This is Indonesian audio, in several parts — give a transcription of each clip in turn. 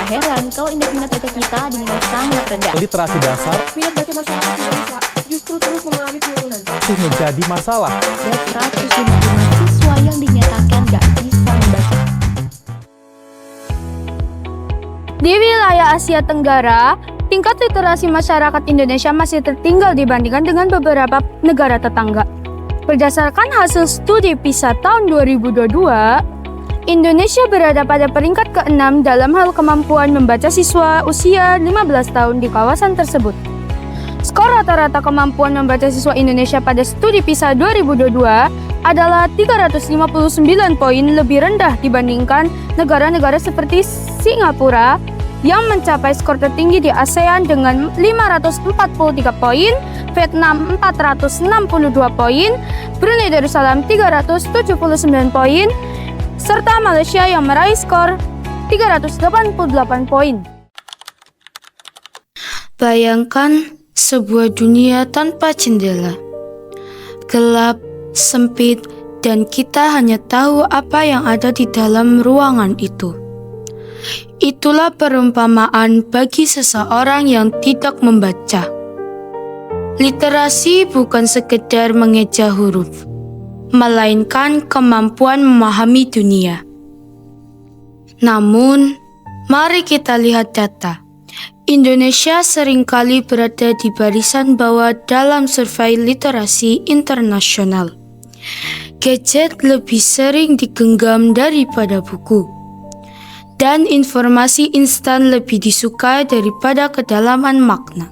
heran kalau indeks minat baca kita dinilai sangat rendah. Literasi dasar Minat baca masyarakat Indonesia justru terus mengalami penurunan. masih menjadi masalah. Ada 155 siswa yang dinyatakan gak bisa membaca. Di wilayah Asia Tenggara, tingkat literasi masyarakat Indonesia masih tertinggal dibandingkan dengan beberapa negara tetangga. Berdasarkan hasil studi PISA tahun 2022, Indonesia berada pada peringkat ke-6 dalam hal kemampuan membaca siswa usia 15 tahun di kawasan tersebut. Skor rata-rata kemampuan membaca siswa Indonesia pada studi PISA 2022 adalah 359 poin, lebih rendah dibandingkan negara-negara seperti Singapura yang mencapai skor tertinggi di ASEAN dengan 543 poin, Vietnam 462 poin, Brunei Darussalam 379 poin, serta Malaysia yang meraih skor 388 poin. Bayangkan sebuah dunia tanpa jendela, gelap, sempit, dan kita hanya tahu apa yang ada di dalam ruangan itu. Itulah perumpamaan bagi seseorang yang tidak membaca. Literasi bukan sekedar mengeja huruf, melainkan kemampuan memahami dunia. Namun, mari kita lihat data. Indonesia seringkali berada di barisan bawah dalam survei literasi internasional. Gadget lebih sering digenggam daripada buku. Dan informasi instan lebih disukai daripada kedalaman makna.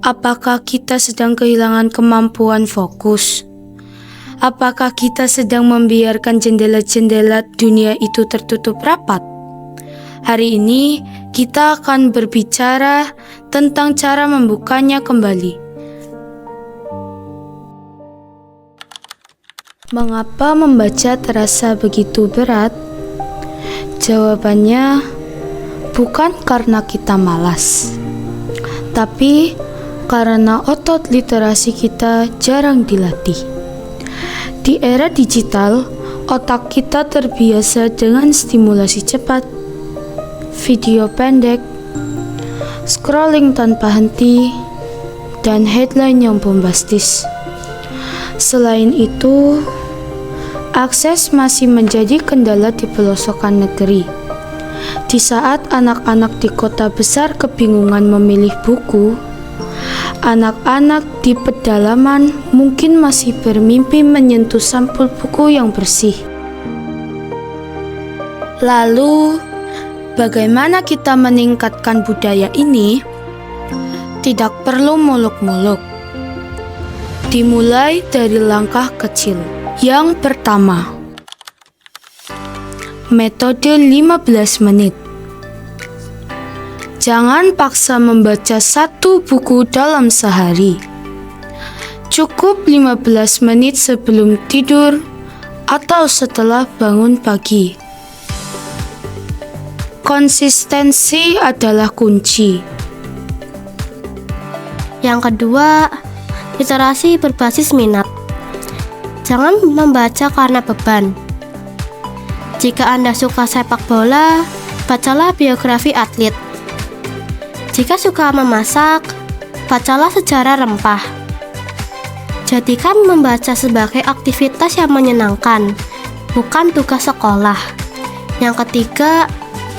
Apakah kita sedang kehilangan kemampuan fokus? Apakah kita sedang membiarkan jendela-jendela dunia itu tertutup rapat? Hari ini kita akan berbicara tentang cara membukanya kembali. Mengapa membaca terasa begitu berat? Jawabannya bukan karena kita malas, tapi karena otot literasi kita jarang dilatih. Di era digital, otak kita terbiasa dengan stimulasi cepat, video pendek, scrolling tanpa henti, dan headline yang bombastis. Selain itu, akses masih menjadi kendala di pelosokan negeri. Di saat anak-anak di kota besar kebingungan memilih buku, anak-anak di pedalaman mungkin masih bermimpi menyentuh sampul buku yang bersih. Lalu, bagaimana kita meningkatkan budaya ini? Tidak perlu muluk-muluk. Dimulai dari langkah kecil. Yang pertama, metode 15 menit. Jangan paksa membaca satu buku dalam sehari. Cukup 15 menit sebelum tidur atau setelah bangun pagi. Konsistensi adalah kunci. Yang kedua, literasi berbasis minat. Jangan membaca karena beban. Jika Anda suka sepak bola, bacalah biografi atlet. Jika suka memasak, bacalah sejarah rempah. Jadikan membaca sebagai aktivitas yang menyenangkan, bukan tugas sekolah. Yang ketiga,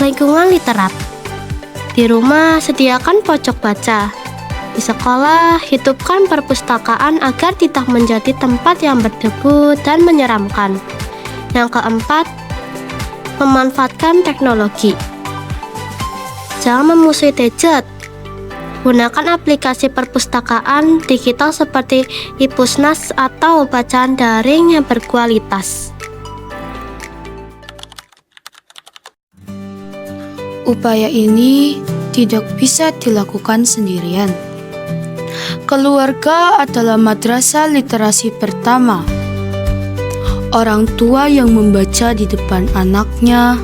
lingkungan literat. Di rumah, sediakan pojok baca. Di sekolah, hidupkan perpustakaan agar tidak menjadi tempat yang berdebu dan menyeramkan. Yang keempat, memanfaatkan teknologi. Jangan memusuhi gadget. Gunakan aplikasi perpustakaan digital seperti ePusnas atau bacaan daring yang berkualitas. Upaya ini tidak bisa dilakukan sendirian. Keluarga adalah madrasah literasi pertama. Orang tua yang membaca di depan anaknya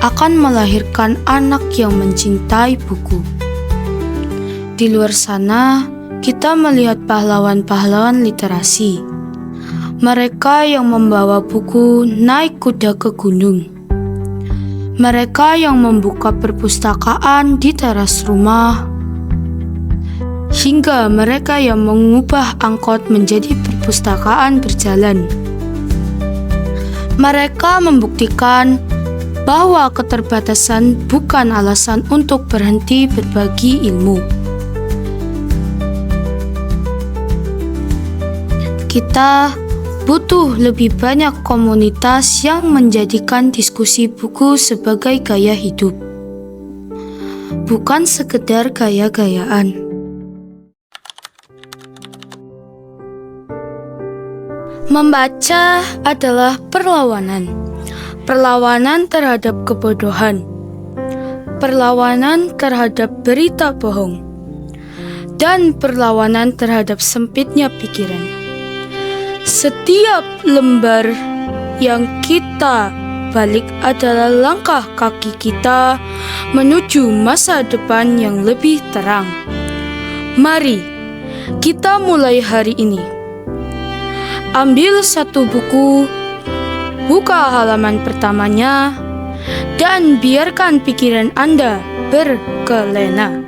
akan melahirkan anak yang mencintai buku. Di luar sana, kita melihat pahlawan-pahlawan literasi. Mereka yang membawa buku naik kuda ke gunung. mereka yang membuka perpustakaan di teras rumah, hingga mereka yang mengubah angkot menjadi perpustakaan berjalan. Mereka membuktikan bahwa keterbatasan bukan alasan untuk berhenti berbagi ilmu. Kita butuh lebih banyak komunitas yang menjadikan diskusi buku sebagai gaya hidup, bukan sekedar gaya-gayaan. Membaca adalah perlawanan. Perlawanan terhadap kebodohan. Perlawanan terhadap berita bohong. Dan perlawanan terhadap sempitnya pikiran. Setiap lembar yang kita balik adalah langkah kaki kita menuju masa depan yang lebih terang. Mari kita mulai hari ini. Ambil satu buku, buka halaman pertamanya, dan biarkan pikiran Anda berkelana.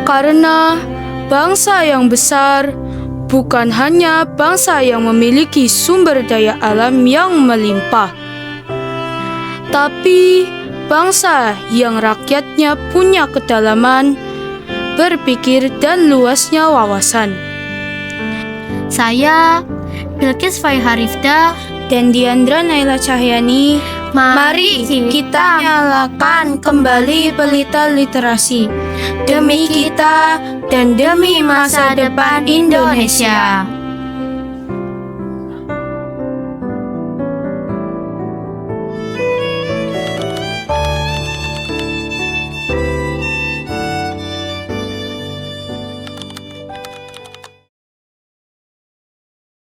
Karena bangsa yang besar bukan hanya bangsa yang memiliki sumber daya alam yang melimpah, tapi bangsa yang rakyatnya punya kedalaman berpikir dan luasnya wawasan. Saya, Bilkis Faiharifda, Dan Diandra Naila Cahyani, mari kita nyalakan kembali pelita literasi demi kita dan demi masa depan Indonesia.